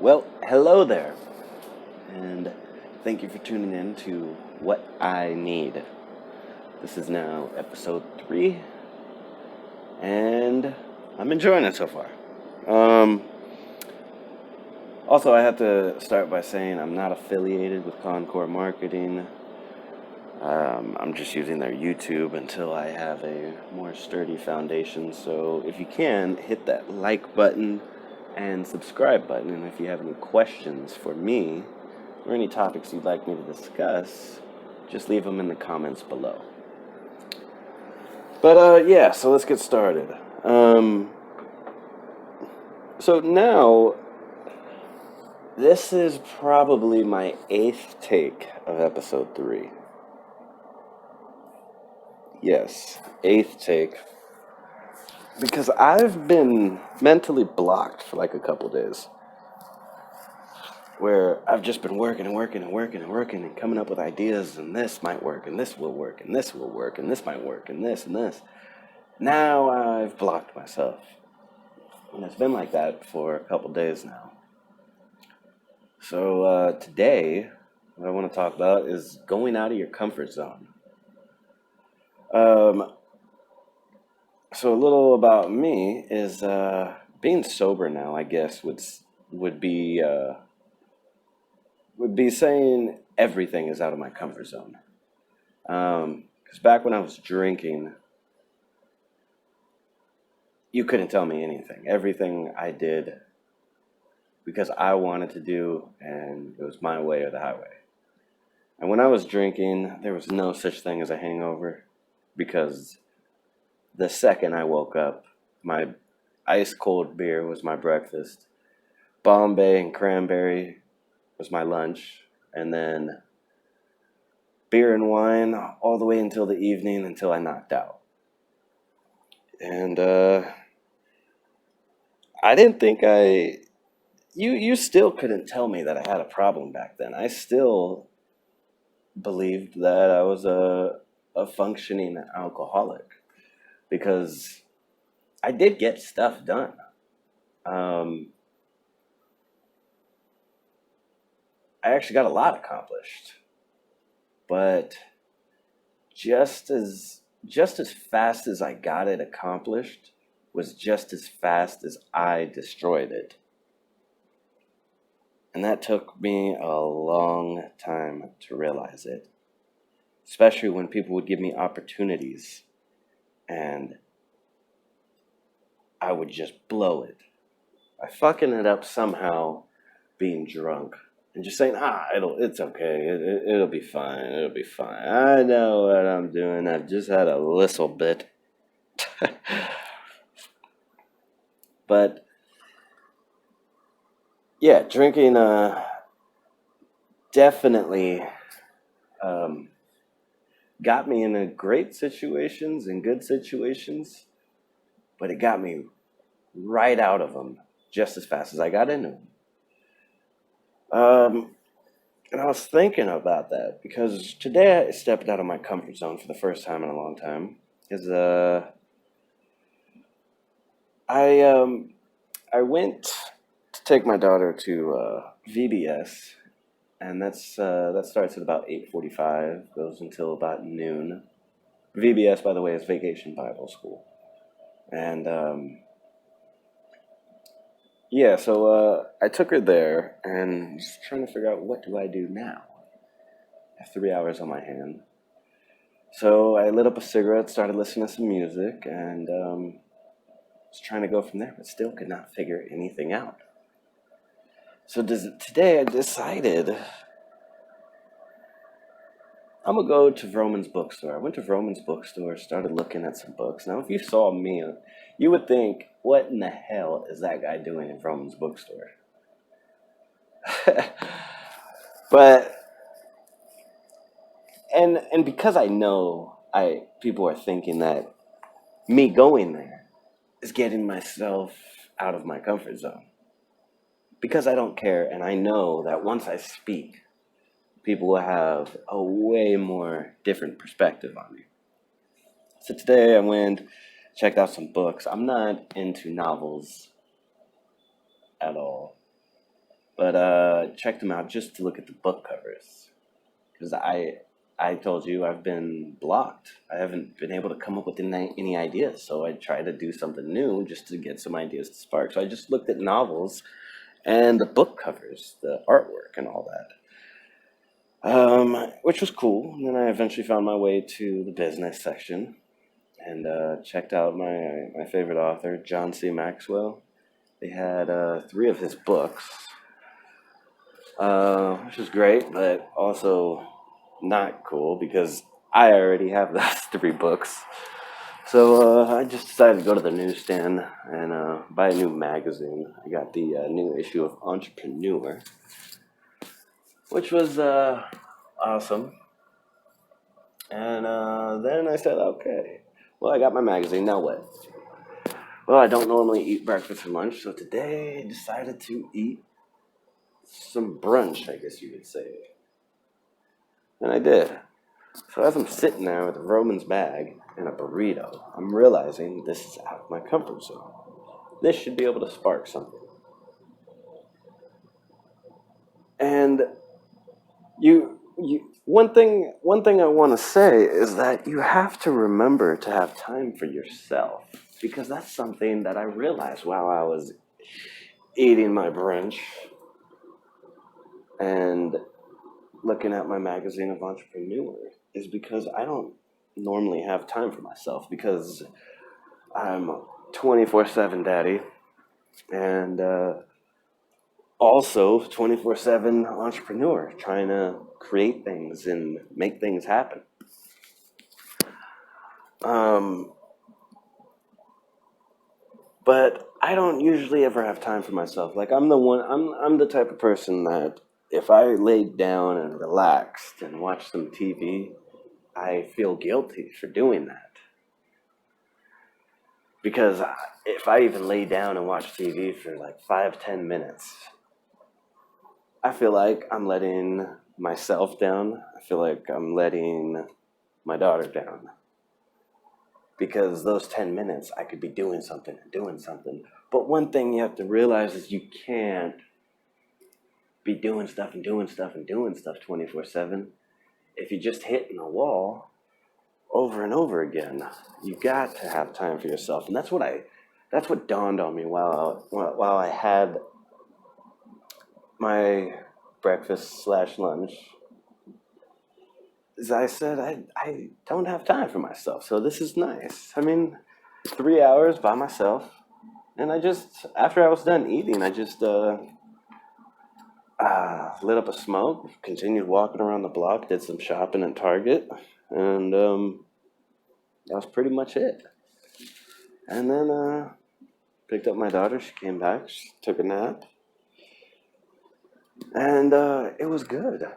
Well, hello there, and thank you for tuning in to What I Need. This is now episode 3, and I'm enjoying it so far. Also, I have to start by saying I'm not affiliated with Concord Marketing. I'm just using their YouTube until I have a more sturdy foundation. So if you can, hit that like button and subscribe button. And if you have any questions for me or any topics you'd like me to discuss, just leave them in the comments below. But so let's get started. So now, this is probably my 8th take of episode 3. Yes, 8th take. Because I've been mentally blocked for like a couple days. Where I've just been working and coming up with ideas, and this might work, and this will work, and this will work, and this might work, and this and this. Now I've blocked myself. And it's been like that for a couple days now. So today, what I want to talk about is going out of your comfort zone. So a little about me is being sober now, I guess, would be saying everything is out of my comfort zone. Because back when I was drinking, you couldn't tell me anything. Everything I did because I wanted to do, and it was my way or the highway. And when I was drinking, there was no such thing as a hangover, because the second I woke up, my ice cold beer was my breakfast, Bombay and cranberry was my lunch, and then beer and wine all the way until the evening, until I knocked out. And I didn't think you still couldn't tell me that I had a problem back then. I still believed that I was a functioning alcoholic, because I did get stuff done. I actually got a lot accomplished, but just as fast as I got it accomplished was just as fast as I destroyed it. And that took me a long time to realize it, especially when people would give me opportunities and I would just blow it by fucking it up somehow, being drunk and just saying, it's okay, it'll be fine, I know what I'm doing, I've just had a little bit. But yeah, drinking definitely got me in great situations and good situations, but it got me right out of them just as fast as I got into them. And I was thinking about that because today I stepped out of my comfort zone for the first time in a long time. Because I went to take my daughter to VBS, and that starts at about 8:45, goes until about noon. VBS, by the way, is Vacation Bible School. And so I took her there and was trying to figure out, what do I do now? I have 3 hours on my hand. So I lit up a cigarette, started listening to some music, and was trying to go from there, but still could not figure anything out. So today I decided I'm going to go to Vroman's bookstore. I went to Vroman's bookstore, started looking at some books. Now, if you saw me, you would think, what in the hell is that guy doing in Vroman's bookstore? But, and because I know people are thinking that me going there is getting myself out of my comfort zone. Because I don't care, and I know that once I speak, people will have a way more different perspective on me. So today I went, checked out some books. I'm not into novels at all. But checked them out just to look at the book covers. Because I told you I've been blocked. I haven't been able to come up with any ideas. So I tried to do something new just to get some ideas to spark. So I just looked at novels and the book covers, the artwork and all that, which was cool. And then I eventually found my way to the business section and checked out my favorite author, John C. Maxwell. They had 3 of his books, which is great, but also not cool because I already have those 3 books. So I just decided to go to the newsstand and buy a new magazine. I got the new issue of Entrepreneur, which was awesome. And then I said, okay, well, I got my magazine, now what? Well, I don't normally eat breakfast and lunch, so today I decided to eat some brunch, I guess you could say. And I did. So as I'm sitting there with a Roman's bag and a burrito, I'm realizing this is out of my comfort zone. This should be able to spark something. And one thing I want to say is that you have to remember to have time for yourself, because that's something that I realized while I was eating my brunch and looking at my magazine of Entrepreneur, is because I don't normally have time for myself because I'm a 24/7 daddy and also 24/7 entrepreneur, trying to create things and make things happen. But I don't usually ever have time for myself. Like I'm the type of person that if I laid down and relaxed and watched some TV, I feel guilty for doing that. Because if I even lay down and watch TV for like 5-10 minutes, I feel like I'm letting myself down. I feel like I'm letting my daughter down. Because those 10 minutes, I could be doing something. But one thing you have to realize is you can't be doing stuff 24/7. If you're just hitting a wall over and over again, you got to have time for yourself. And that's what dawned on me while I had my breakfast/lunch. As I said, I don't have time for myself, so this is nice. I mean, 3 hours by myself, and after I was done eating, I just lit up a smoke, continued walking around the block, did some shopping at Target, and that was pretty much it. And then picked up my daughter. She came back. She took a nap, and it was good.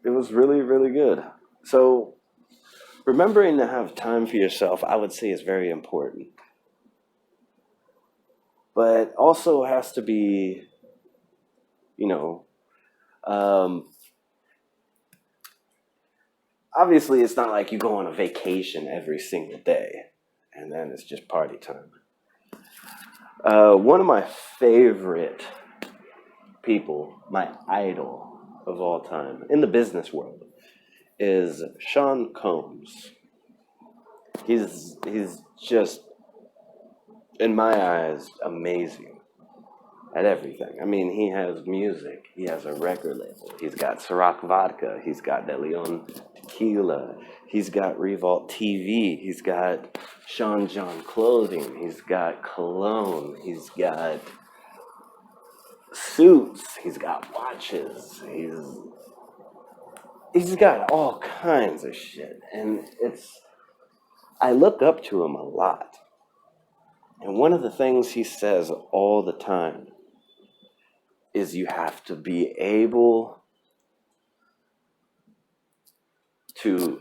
It was really, really good. So remembering to have time for yourself, I would say, is very important. But also has to be, obviously it's not like you go on a vacation every single day and then it's just party time. One of my favorite people, my idol of all time in the business world, is Sean Combs. He's just, in my eyes, amazing at everything. I mean, he has music. He has a record label. He's got Ciroc Vodka. He's got De Leon Tequila. He's got Revolt TV. He's got Sean John Clothing. He's got cologne. He's got suits. He's got watches. He's got all kinds of shit. And I look up to him a lot. And one of the things he says all the time is you have to be able to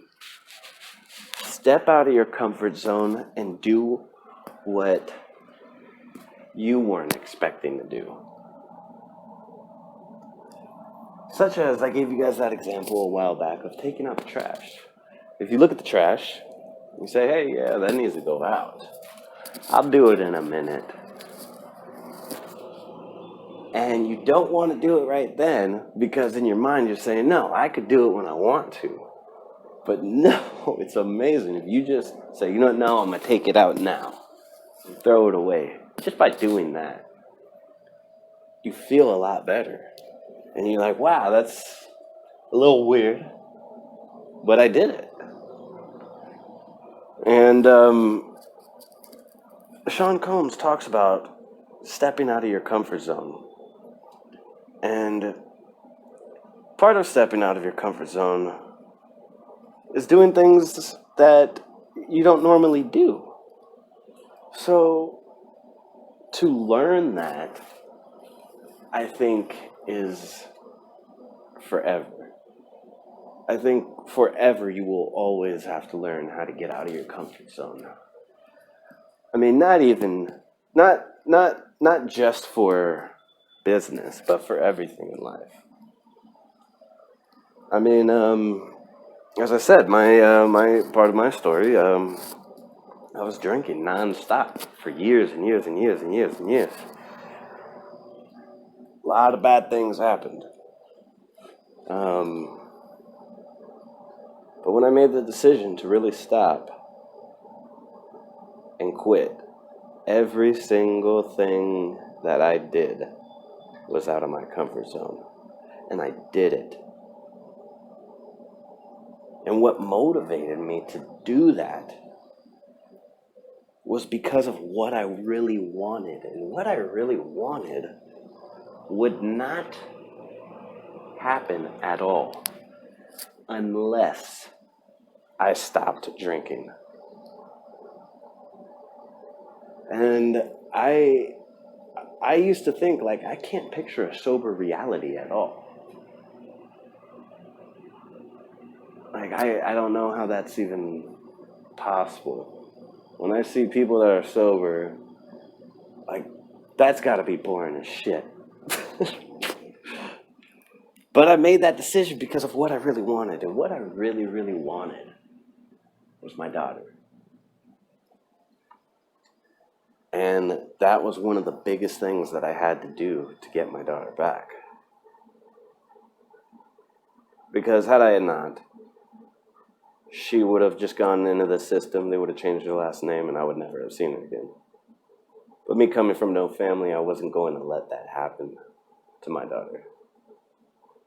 step out of your comfort zone and do what you weren't expecting to do. Such as, I gave you guys that example a while back of taking out the trash. If you look at the trash, you say, hey, yeah, that needs to go out. I'll do it in a minute. And you don't want to do it right then because in your mind you're saying, no, I could do it when I want to. But no, it's amazing. If you just say, you know what, no, I'm going to take it out now. And throw it away. Just by doing that, you feel a lot better. And you're like, wow, that's a little weird. But I did it. And Sean Combs talks about stepping out of your comfort zone. And part of stepping out of your comfort zone is doing things that you don't normally do. So to learn that, I think, is forever. I think forever you will always have to learn how to get out of your comfort zone. I mean, not just for business, but for everything in life. I mean, as I said, my part of my story, I was drinking nonstop for years and years and years and years and years. A lot of bad things happened. But when I made the decision to really stop and quit, every single thing that I did was out of my comfort zone. And I did it. And what motivated me to do that was because of what I really wanted. And what I really wanted would not happen at all unless I stopped drinking. And I used to think, like, I can't picture a sober reality at all. Like, I don't know how that's even possible. When I see people that are sober, like, that's got to be boring as shit. But I made that decision because of what I really wanted. And what I really, really wanted was my daughter. And that was one of the biggest things that I had to do to get my daughter back. Because had I not, she would have just gone into the system, they would have changed her last name, and I would never have seen her again. But me coming from no family, I wasn't going to let that happen to my daughter.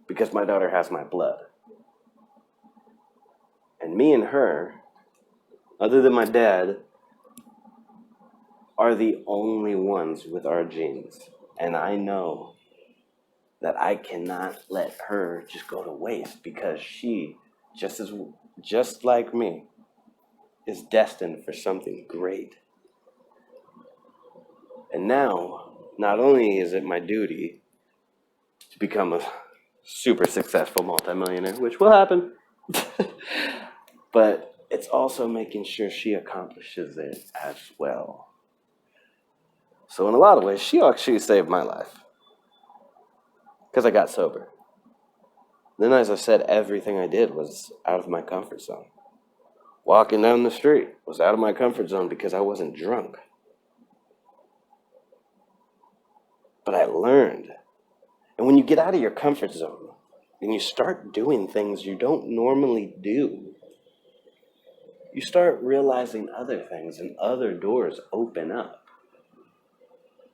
Because my daughter has my blood. And me and her, other than my dad, are the only ones with our genes. And I know that I cannot let her just go to waste because she, just like me, is destined for something great. And now, not only is it my duty to become a super successful multimillionaire, which will happen, but it's also making sure she accomplishes it as well. So in a lot of ways, she actually saved my life because I got sober. Then, as I said, everything I did was out of my comfort zone. Walking down the street was out of my comfort zone because I wasn't drunk. But I learned. And when you get out of your comfort zone and you start doing things you don't normally do, you start realizing other things and other doors open up.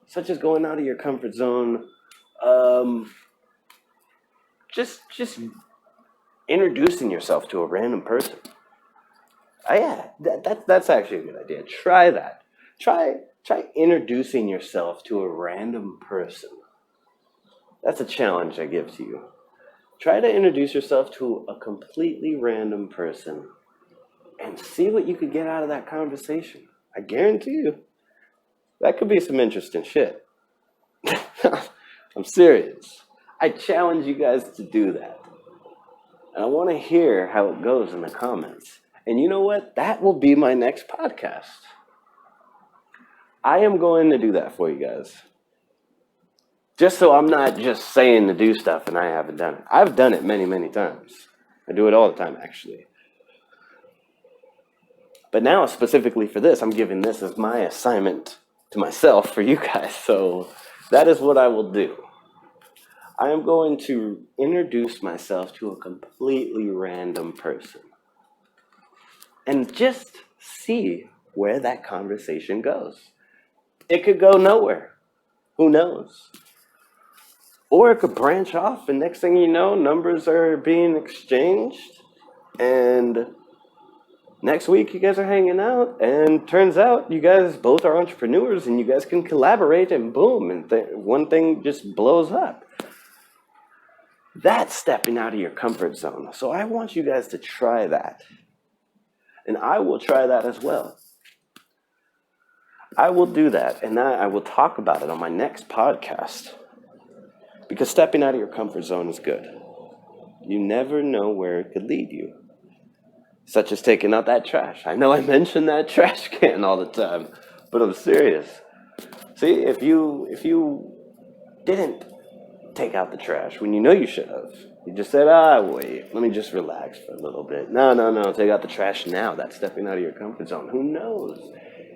Such as going out of your comfort zone, just introducing yourself to a random person. That's actually a good idea. Try that. Try introducing yourself to a random person. That's a challenge I give to you. Try to introduce yourself to a completely random person and see what you could get out of that conversation. I guarantee you, that could be some interesting shit. I'm serious. I challenge you guys to do that. And I want to hear how it goes in the comments. And you know what? That will be my next podcast. I am going to do that for you guys. Just so I'm not just saying to do stuff and I haven't done it. I've done it many, many times. I do it all the time, actually. But now, specifically for this, I'm giving this as my assignment to myself for you guys. So that is what I will do. I am going to introduce myself to a completely random person and just see where that conversation goes. It could go nowhere. Who knows? Or it could branch off, and next thing you know, numbers are being exchanged, and next week you guys are hanging out, and turns out you guys both are entrepreneurs, and you guys can collaborate, and boom, and one thing just blows up. That's stepping out of your comfort zone. So I want you guys to try that. And I will try that as well. I will do that, and I will talk about it on my next podcast. Because stepping out of your comfort zone is good. You never know where it could lead you. Such as taking out that trash. I know I mention that trash can all the time, but I'm serious. See, if you didn't take out the trash when you know you should have, you just said, wait, let me just relax for a little bit. No, take out the trash now. That's stepping out of your comfort zone. Who knows?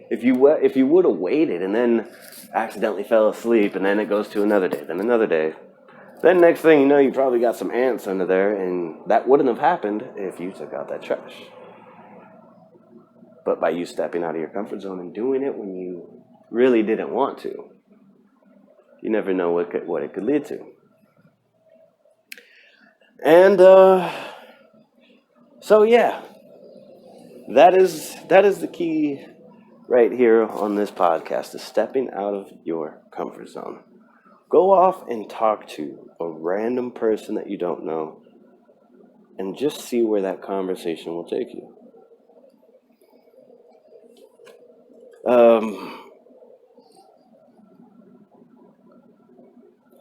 If you would have waited and then accidentally fell asleep, and then it goes to another day, then another day, then next thing you know, you probably got some ants under there, and that wouldn't have happened if you took out that trash. But by you stepping out of your comfort zone and doing it when you really didn't want to, you never know what it could lead to. And so yeah, that is the key right here on this podcast, is stepping out of your comfort zone. Go off and talk to a random person that you don't know and just see where that conversation will take you.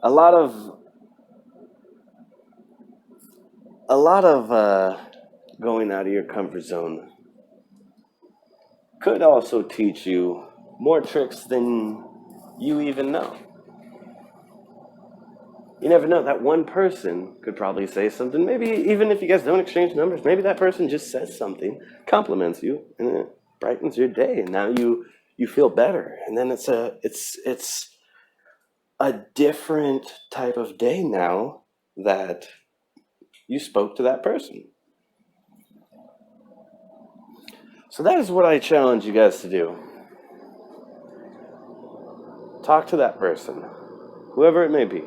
A lot of going out of your comfort zone could also teach you more tricks than you even know. You never know. That one person could probably say something. Maybe even if you guys don't exchange numbers, maybe that person just says something, compliments you, and it brightens your day. And now you feel better. And then it's a different type of day now that you spoke to that person. So that is what I challenge you guys to do. Talk to that person, whoever it may be.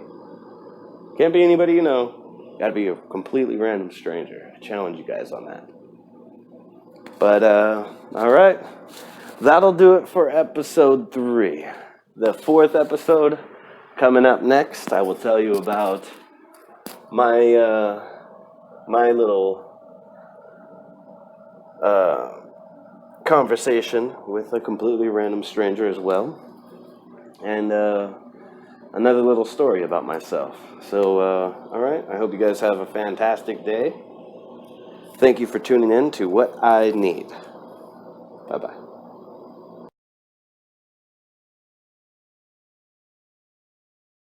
Can't be anybody you know. Got to be a completely random stranger. I challenge you guys on that. But, all right. That'll do it for episode 3. The 4th episode coming up next. I will tell you about my little conversation with a completely random stranger as well. And another little story about myself. So, all right. I hope you guys have a fantastic day. Thank you for tuning in to What I Need. Bye-bye.